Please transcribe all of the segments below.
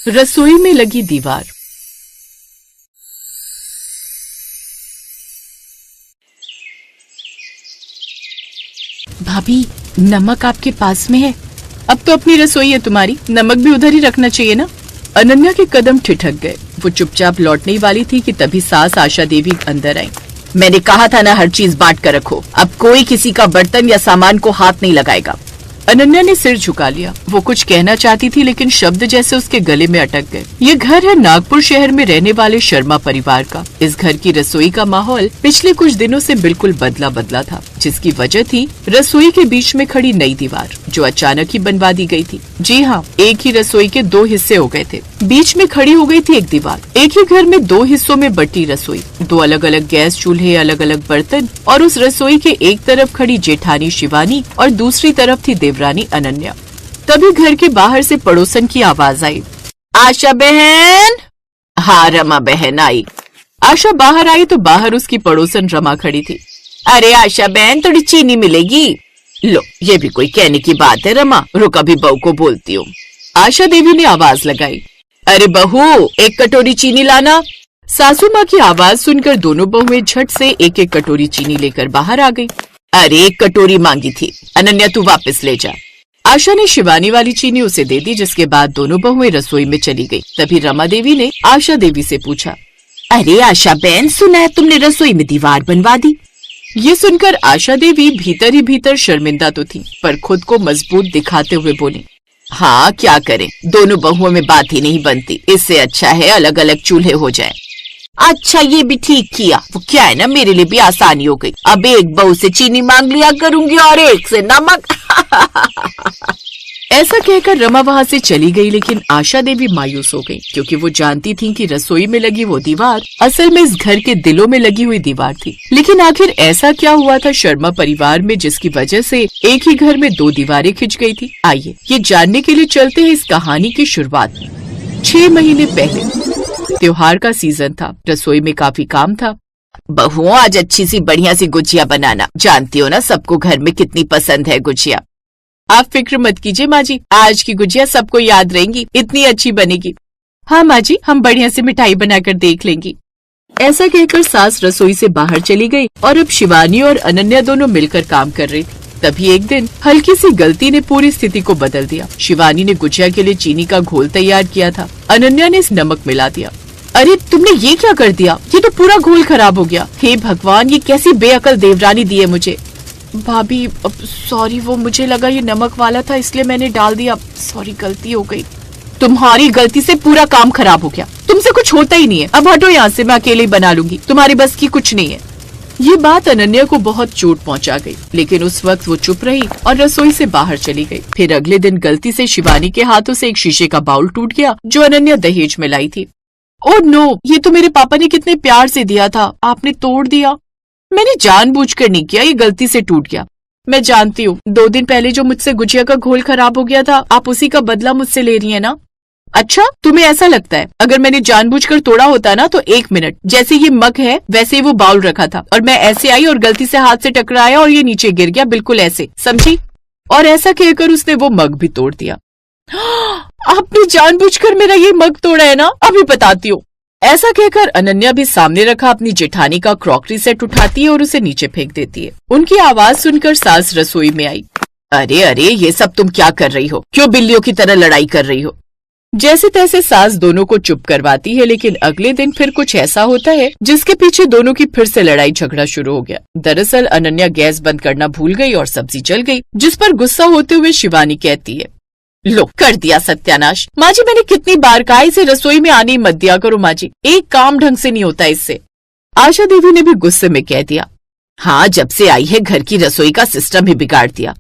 रसोई में लगी दीवार। भाभी, नमक आपके पास में है। अब तो अपनी रसोई है तुम्हारी, नमक भी उधर ही रखना चाहिए ना। अनन्या के कदम ठिठक गए। वो चुपचाप लौटने ही वाली थी कि तभी सास आशा देवी अंदर आई। मैंने कहा था ना, हर चीज बांट कर रखो। अब कोई किसी का बर्तन या सामान को हाथ नहीं लगाएगा। अनन्या ने सिर झुका लिया। वो कुछ कहना चाहती थी लेकिन शब्द जैसे उसके गले में अटक गए। ये घर है नागपुर शहर में रहने वाले शर्मा परिवार का। इस घर की रसोई का माहौल पिछले कुछ दिनों से बिल्कुल बदला बदला था, जिसकी वजह थी रसोई के बीच में खड़ी नई दीवार जो अचानक ही बनवा दी गई थी। जी हाँ, एक ही रसोई के दो हिस्से हो गए थे। बीच में खड़ी हो गई थी एक दीवार। एक ही घर में दो हिस्सों में बटी रसोई, दो अलग अलग गैस चूल्हे, अलग अलग बर्तन, और उस रसोई के एक तरफ खड़ी जेठानी शिवानी और दूसरी तरफ थी देवरानी अनन्या। तभी घर के बाहर से पड़ोसन की आवाज आई, आशा बहन। हाँ, रमा बहन आई। आशा बाहर आई तो बाहर उसकी पड़ोसन रमा खड़ी थी। अरे आशा बहन, थोड़ी चीनी मिलेगी? लो, ये भी कोई कहने की बात है रमा, रुक अभी बहू को बोलती हूँ। आशा देवी ने आवाज लगाई, अरे बहू, एक कटोरी चीनी लाना। सासू माँ की आवाज सुनकर दोनों बहुएं झट से एक एक कटोरी चीनी लेकर बाहर आ गई। अरे एक कटोरी मांगी थी, अनन्या तू वापस ले जा। आशा ने शिवानी वाली चीनी उसे दे दी, जिसके बाद दोनों बहुएं रसोई में चली गई। तभी रमा देवी ने आशा देवी से पूछा, अरे आशा बहन, सुना है तुमने रसोई में दीवार बनवा दी? ये सुनकर आशा देवी भीतर ही भीतर शर्मिंदा तो थी, पर खुद को मजबूत दिखाते हुए बोली, हाँ क्या करें, दोनों बहुओं में बात ही नहीं बनती, इससे अच्छा है अलग अलग चूल्हे हो जाएं। अच्छा, ये भी ठीक किया। वो क्या है ना, मेरे लिए भी आसानी हो गई। अब एक बहू से चीनी मांग लिया करूंगी और एक से नमक। ऐसा कहकर रमा वहाँ से चली गई, लेकिन आशा देवी मायूस हो गई, क्योंकि वो जानती थी कि रसोई में लगी वो दीवार असल में इस घर के दिलों में लगी हुई दीवार थी। लेकिन आखिर ऐसा क्या हुआ था शर्मा परिवार में, जिसकी वजह से एक ही घर में दो दीवारें खिंच गई थी? आइए ये जानने के लिए चलते हैं इस कहानी की शुरुआत। 6 महीने पहले त्योहार का सीजन था। रसोई में काफी काम था। बहुओं, आज अच्छी सी बढ़िया सी गुजिया बनाना। जानती हो ना सबको घर में कितनी पसंद है गुजिया। आप फिक्र मत कीजिए माँ जी, आज की गुजिया सबको याद रहेंगी, इतनी अच्छी बनेगी। हाँ माँ जी, हम बढ़िया से मिठाई बनाकर देख लेंगी। ऐसा कहकर सास रसोई से बाहर चली गई और अब शिवानी और अनन्या दोनों मिलकर काम कर रही थी। तभी एक दिन हल्की सी गलती ने पूरी स्थिति को बदल दिया। शिवानी ने गुजिया के लिए चीनी का घोल तैयार किया था, अनन्या ने इस नमक मिला दिया। अरे तुमने ये क्या कर दिया? ये तो पूरा घोल खराब हो गया। हे भगवान, ये कैसी बेअकल देवरानी दी है मुझे। भाभी सॉरी, वो मुझे लगा ये नमक वाला था इसलिए मैंने डाल दिया। सॉरी, गलती हो गई। तुम्हारी गलती से पूरा काम खराब हो गया। तुमसे कुछ होता ही नहीं है। अब हटो यहाँ से, मैं अकेले ही बना लूंगी, तुम्हारी बस की कुछ नहीं है। ये बात अनन्या को बहुत चोट पहुंचा गई, लेकिन उस वक्त वो चुप रही और रसोई से बाहर चली गई। फिर अगले दिन गलती से शिवानी के हाथों से एक शीशे का बाउल टूट गया जो अनन्या दहेज में लाई थी। ओह नो, ये तो मेरे पापा ने कितने प्यार से दिया था, आपने तोड़ दिया। मैंने जानबूझकर नहीं किया, ये गलती से टूट गया। मैं जानती हूँ, 2 दिन पहले जो मुझसे गुजिया का घोल खराब हो गया था, आप उसी का बदला मुझसे ले रही है ना? अच्छा, तुम्हें ऐसा लगता है? अगर मैंने जानबूझकर तोड़ा होता ना तो 1 मिनट, जैसे ये मग है वैसे ही वो बाउल रखा था और मैं ऐसे आई और गलती से हाथ से टकराया और ये नीचे गिर गया, बिल्कुल ऐसे, समझी? और ऐसा कहकर उसने वो मग भी तोड़ दिया। आपने जानबूझकर मेरा ये मग तोड़ा है ना? अभी बताती हूँ। ऐसा कहकर अनन्या भी सामने रखा अपनी जेठानी का क्रॉकरी सेट उठाती है और उसे नीचे फेंक देती है। उनकी आवाज सुनकर सास रसोई में आई। अरे अरे, ये सब तुम क्या कर रही हो? क्यों बिल्लियों की तरह लड़ाई कर रही हो? जैसे तैसे सास दोनों को चुप करवाती है, लेकिन अगले दिन फिर कुछ ऐसा होता है जिसके पीछे दोनों की फिर से लड़ाई झगड़ा शुरू हो गया। दरअसल अनन्या गैस बंद करना भूल गई और सब्जी जल गई, जिस पर गुस्सा होते हुए शिवानी कहती है, लो कर दिया सत्यानाश। माँ जी, मैंने कितनी बार कहा इसे रसोई में आने मत दिया करो माँ जी, एक काम ढंग से नहीं होता इससे। आशा देवी ने भी गुस्से में कह दिया, हाँ जब से आई है घर की रसोई का सिस्टम ही बिगाड़ दिया।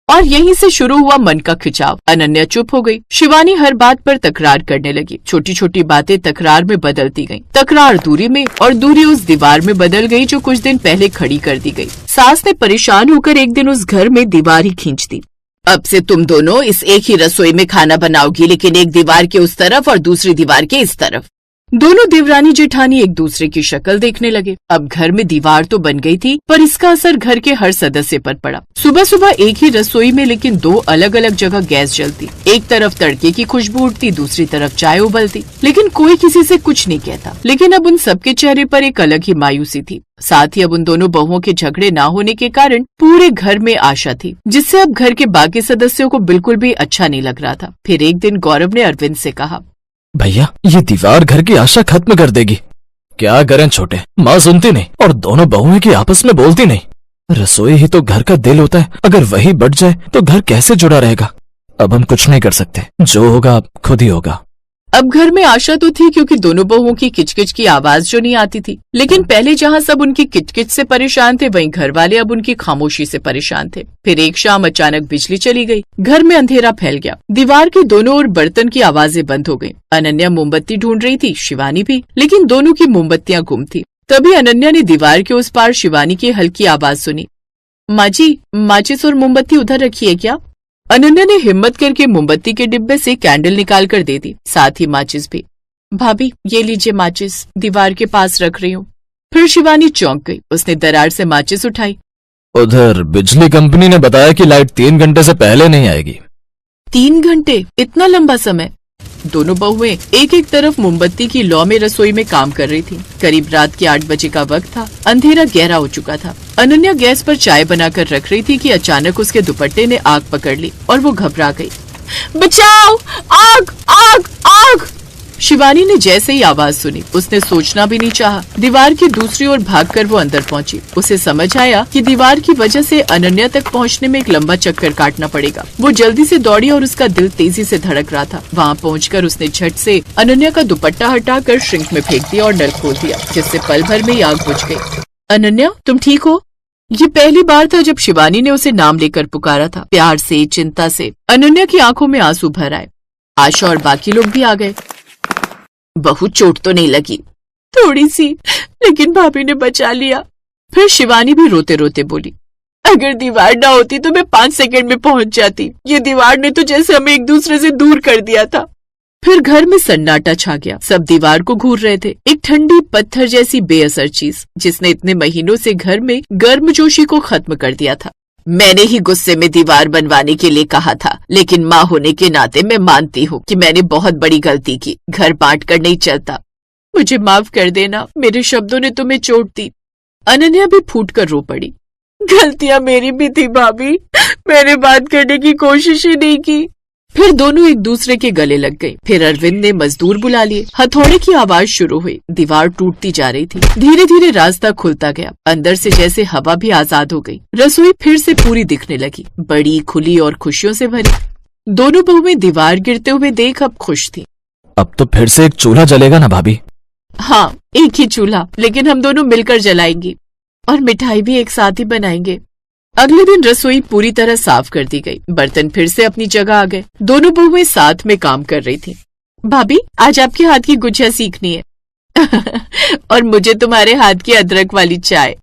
और यहीं से शुरू हुआ मन का खिंचाव। अनन्या चुप हो गई। शिवानी हर बात पर तकरार करने लगी। छोटी छोटी बातें तकरार में बदलती गईं। तकरार दूरी में और दूरी उस दीवार में बदल गई जो कुछ दिन पहले खड़ी कर दी गई। सास ने परेशान होकर एक दिन उस घर में दीवार ही खींच दी। अब से तुम दोनों इस एक ही रसोई में खाना बनाओगी, लेकिन एक दीवार के उस तरफ और दूसरी दीवार के इस तरफ। दोनों देवरानी जेठानी एक दूसरे की शक्ल देखने लगे। अब घर में दीवार तो बन गई थी, पर इसका असर घर के हर सदस्य पर पड़ा। सुबह सुबह एक ही रसोई में लेकिन दो अलग अलग जगह गैस जलती। एक तरफ तड़के की खुशबू उठती, दूसरी तरफ चाय उबलती, लेकिन कोई किसी से कुछ नहीं कहता। लेकिन अब उन सबके चेहरे पर एक अलग ही मायूसी थी। साथ ही अब उन दोनों बहुओं के झगड़े ना होने के कारण पूरे घर में आशा थी, जिससे अब घर के बाकी सदस्यों को बिल्कुल भी अच्छा नहीं लग रहा था। फिर एक दिन गौरव ने अरविंद से कहा, भैया, ये दीवार घर की आशा खत्म कर देगी। क्या करें छोटे, माँ सुनती नहीं और दोनों बहुएं की आपस में बोलती नहीं। रसोई ही तो घर का दिल होता है, अगर वही बट जाए तो घर कैसे जुड़ा रहेगा। अब हम कुछ नहीं कर सकते, जो होगा खुद ही होगा। अब घर में आशा तो थी, क्योंकि दोनों बहुओं की किचकिच की आवाज जो नहीं आती थी। लेकिन पहले जहाँ सब उनकी किचकिच से परेशान थे, वहीं घर वाले अब उनकी खामोशी से परेशान थे। फिर एक शाम अचानक बिजली चली गई, घर में अंधेरा फैल गया। दीवार की दोनों ओर बर्तन की आवाजें बंद हो गयी। अनन्या मोमबत्ती ढूंढ रही थी, शिवानी भी, लेकिन दोनों की मोमबत्तियां गुम थी। तभी अनन्या ने दीवार के उस पार शिवानी की हल्की आवाज सुनी, माँ जी, माचिस और मोमबत्ती उधर रखी है क्या? अनन्या ने हिम्मत करके मोमबत्ती के डिब्बे से कैंडल निकाल कर दे दी, साथ ही माचिस भी। भाभी, ये लीजिए माचिस, दीवार के पास रख रही हूँ। फिर शिवानी चौंक गई। उसने दरार से माचिस उठाई। उधर बिजली कंपनी ने बताया कि लाइट 3 घंटे से पहले नहीं आएगी। 3 घंटे? इतना लंबा समय? दोनों बहुएं एक एक तरफ मोमबत्ती की लौ में रसोई में काम कर रही थी। करीब रात के 8 बजे का वक्त था। अंधेरा गहरा हो चुका था। अनन्या गैस पर चाय बनाकर रख रही थी कि अचानक उसके दुपट्टे ने आग पकड़ ली और वो घबरा गई। बचाओ! आग! आग! आग! शिवानी ने जैसे ही आवाज सुनी, उसने सोचना भी नहीं चाहा। दीवार की दूसरी ओर भागकर वो अंदर पहुंची। उसे समझ आया कि दीवार की वजह से अनन्या तक पहुंचने में एक लंबा चक्कर काटना पड़ेगा। वो जल्दी से दौड़ी और उसका दिल तेजी से धड़क रहा था। वहाँ पहुंचकर उसने झट से अनन्या का दुपट्टा हटाकर श्रिंक में फेंक दिया और नल खोल दिया, जिससे पल भर में ही आग बुझ गई। अनन्या, तुम ठीक हो? ये पहली बार था जब शिवानी ने उसे नाम लेकर पुकारा था, प्यार से, चिंता से। अनन्या की आंखों में आंसू भर आए। आशा और बाकी लोग भी आ गए। बहू, चोट तो नहीं लगी? थोड़ी सी, लेकिन भाभी ने बचा लिया। फिर शिवानी भी रोते रोते बोली, अगर दीवार ना होती तो मैं 5 सेकंड में पहुंच जाती। ये दीवार ने तो जैसे हमें एक दूसरे से दूर कर दिया था। फिर घर में सन्नाटा छा गया। सब दीवार को घूर रहे थे, एक ठंडी पत्थर जैसी बेअसर चीज, जिसने इतने महीनों से घर में गर्मजोशी को खत्म कर दिया था। मैंने ही गुस्से में दीवार बनवाने के लिए कहा था, लेकिन माँ होने के नाते मैं मानती हूँ कि मैंने बहुत बड़ी गलती की। घर बांट कर नहीं चलता। मुझे माफ कर देना, मेरे शब्दों ने तुम्हें चोट दी। अनन्या भी फूट कर रो पड़ी। गलतियां मेरी भी थी भाभी, मैंने बात करने की कोशिश ही नहीं की। फिर दोनों एक दूसरे के गले लग गए। फिर अरविंद ने मजदूर बुला लिए। हथौड़े की आवाज शुरू हुई। दीवार टूटती जा रही थी। धीरे धीरे रास्ता खुलता गया। अंदर से जैसे हवा भी आजाद हो गई। रसोई फिर से पूरी दिखने लगी, बड़ी, खुली और खुशियों से भरी। दोनों बहुएं दीवार गिरते हुए देख अब खुश थी। अब तो फिर से एक चूल्हा जलेगा ना भाभी? हाँ, एक ही चूल्हा, लेकिन हम दोनों मिलकर जलाएंगे और मिठाई भी एक साथ ही बनाएंगे। अगले दिन रसोई पूरी तरह साफ कर दी गई। बर्तन फिर से अपनी जगह आ गए। दोनों बहुएं साथ में काम कर रही थी। भाभी, आज आपके हाथ की गुजिया सीखनी है और मुझे तुम्हारे हाथ की अदरक वाली चाय।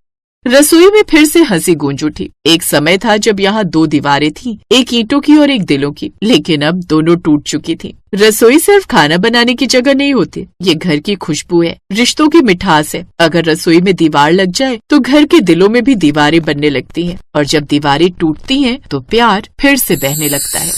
रसोई में फिर से हंसी गूंज उठी। एक समय था जब यहाँ 2 दीवारें थीं, एक ईंटों की और एक दिलों की, लेकिन अब दोनों टूट चुकी थी। रसोई सिर्फ खाना बनाने की जगह नहीं होती, ये घर की खुशबू है, रिश्तों की मिठास है। अगर रसोई में दीवार लग जाए तो घर के दिलों में भी दीवारें बनने लगती हैं, और जब दीवारें टूटती हैं तो प्यार फिर से बहने लगता है।